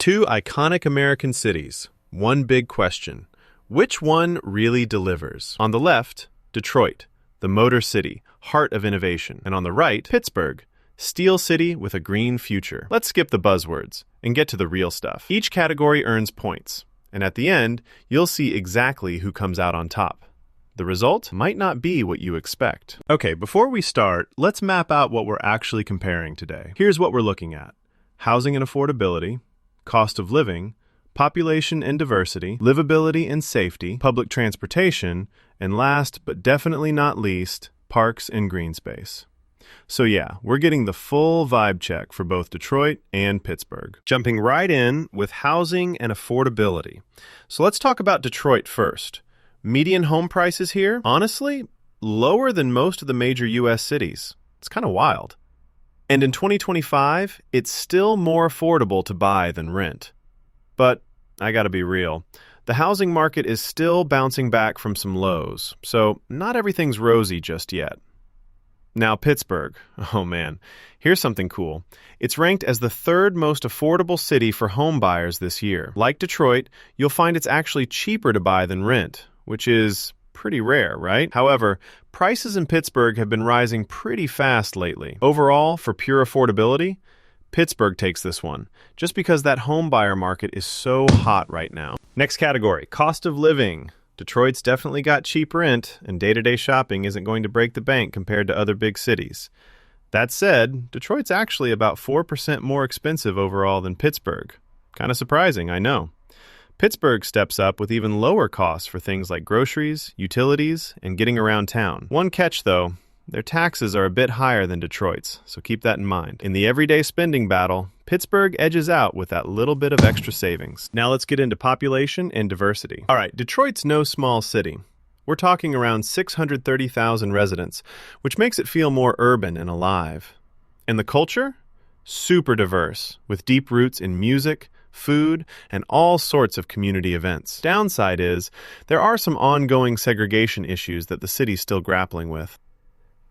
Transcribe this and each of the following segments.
Two iconic American cities. One big question. Which one really delivers? On the left, Detroit, the Motor City, heart of innovation. And on the right, Pittsburgh, Steel City with a green future. Let's skip the buzzwords and get to the real stuff. Each category earns points, and at the end, you'll see exactly who comes out on top. The result might not be what you expect. Okay, before we start, let's map out what we're actually comparing today. Here's what we're looking at. Housing and affordability, cost of living, population and diversity, livability and safety, public transportation, and last but definitely not least, parks and green space. So yeah, we're getting the full vibe check for both Detroit and Pittsburgh. Jumping right in with housing and affordability. So let's talk about Detroit first. Median home prices here, honestly, lower than most of the major U.S. cities. It's kind of wild. And in 2025, it's still more affordable to buy than rent. But I gotta be real. The housing market is still bouncing back from some lows, so not everything's rosy just yet. Now Pittsburgh. Oh man, here's something cool. It's ranked as the third most affordable city for home buyers this year. Like Detroit, you'll find it's actually cheaper to buy than rent, which is pretty rare, right? However, prices in Pittsburgh have been rising pretty fast lately. Overall, for pure affordability, Pittsburgh takes this one, just because that home buyer market is so hot right now. Next category, cost of living. Detroit's definitely got cheap rent, and day-to-day shopping isn't going to break the bank compared to other big cities. That said, Detroit's actually about 4% more expensive overall than Pittsburgh. Kind of surprising, I know. Pittsburgh steps up with even lower costs for things like groceries, utilities, and getting around town. One catch, though, their taxes are a bit higher than Detroit's, so keep that in mind. In the everyday spending battle, Pittsburgh edges out with that little bit of extra savings. Now let's get into population and diversity. All right, Detroit's no small city. We're talking around 630,000 residents, which makes it feel more urban and alive. And the culture? Super diverse, with deep roots in music, food, and all sorts of community events. Downside is, there are some ongoing segregation issues that the city's still grappling with.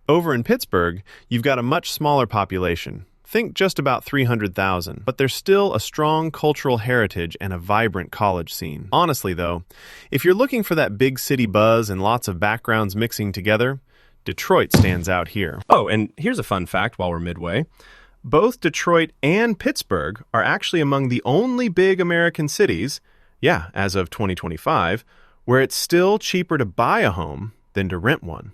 Over in Pittsburgh, you've got a much smaller population. Think just about 300,000, but there's still a strong cultural heritage and a vibrant college scene. Honestly, though, if you're looking for that big city buzz and lots of backgrounds mixing together, Detroit stands out here. Oh, and here's a fun fact while we're midway. Both Detroit and Pittsburgh are actually among the only big American cities, as of 2025, where it's still cheaper to buy a home than to rent one.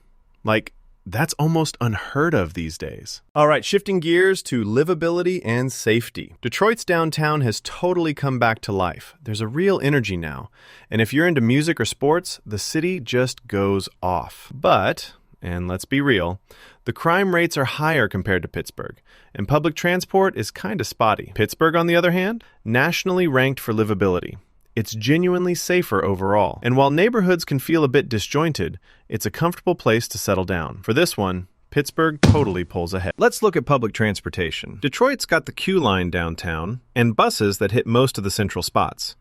That's almost unheard of these days. All right, shifting gears to livability and safety. Detroit's downtown has totally come back to life. There's a real energy now. And if you're into music or sports, the city just goes off. But, and let's be real, the crime rates are higher compared to Pittsburgh, and public transport is kind of spotty. Pittsburgh, on the other hand, nationally ranked for livability. It's genuinely safer overall. And while neighborhoods can feel a bit disjointed, it's a comfortable place to settle down. For this one, Pittsburgh totally pulls ahead. Let's look at public transportation. Detroit's got the Q line downtown and buses that hit most of the central spots.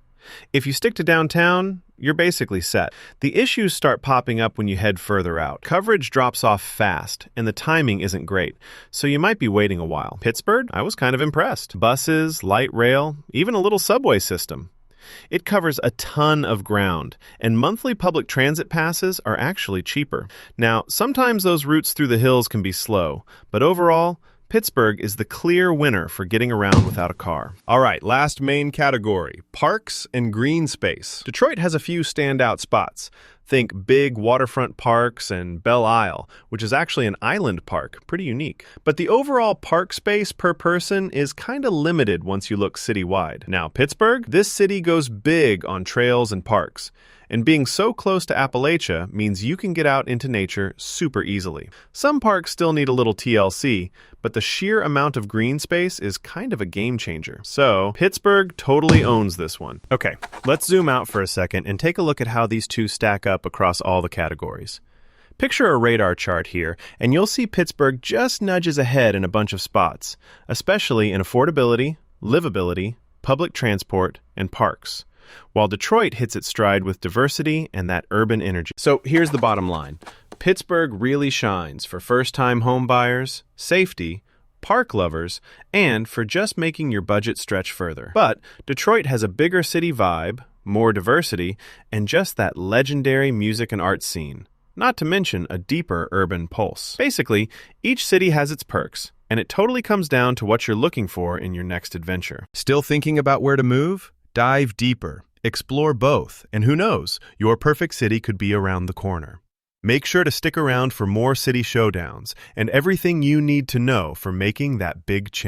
If you stick to downtown, you're basically set. The issues start popping up when you head further out. Coverage drops off fast, and the timing isn't great, so you might be waiting a while. Pittsburgh, I was kind of impressed. Buses, light rail, even a little subway system. It covers a ton of ground, and monthly public transit passes are actually cheaper. Now, sometimes those routes through the hills can be slow, but overall, Pittsburgh is the clear winner for getting around without a car. All right, last main category, parks and green space. Detroit has a few standout spots. Think big waterfront parks and Belle Isle, which is actually an island park, pretty unique. But the overall park space per person is kind of limited once you look citywide. Now, Pittsburgh, this city goes big on trails and parks. And being so close to Appalachia means you can get out into nature super easily. Some parks still need a little TLC, but the sheer amount of green space is kind of a game changer. So, Pittsburgh totally owns this one. Okay, let's zoom out for a second and take a look at how these two stack up across all the categories. Picture a radar chart here, and you'll see Pittsburgh just nudges ahead in a bunch of spots, especially in affordability, livability, public transport, and parks, while Detroit hits its stride with diversity and that urban energy. So here's the bottom line. Pittsburgh really shines for first-time home buyers, safety, park lovers, and for just making your budget stretch further. But Detroit has a bigger city vibe, more diversity, and just that legendary music and art scene, not to mention a deeper urban pulse. Basically, each city has its perks, and it totally comes down to what you're looking for in your next adventure. Still thinking about where to move? Dive deeper, explore both, and who knows, your perfect city could be around the corner. Make sure to stick around for more city showdowns and everything you need to know for making that big change.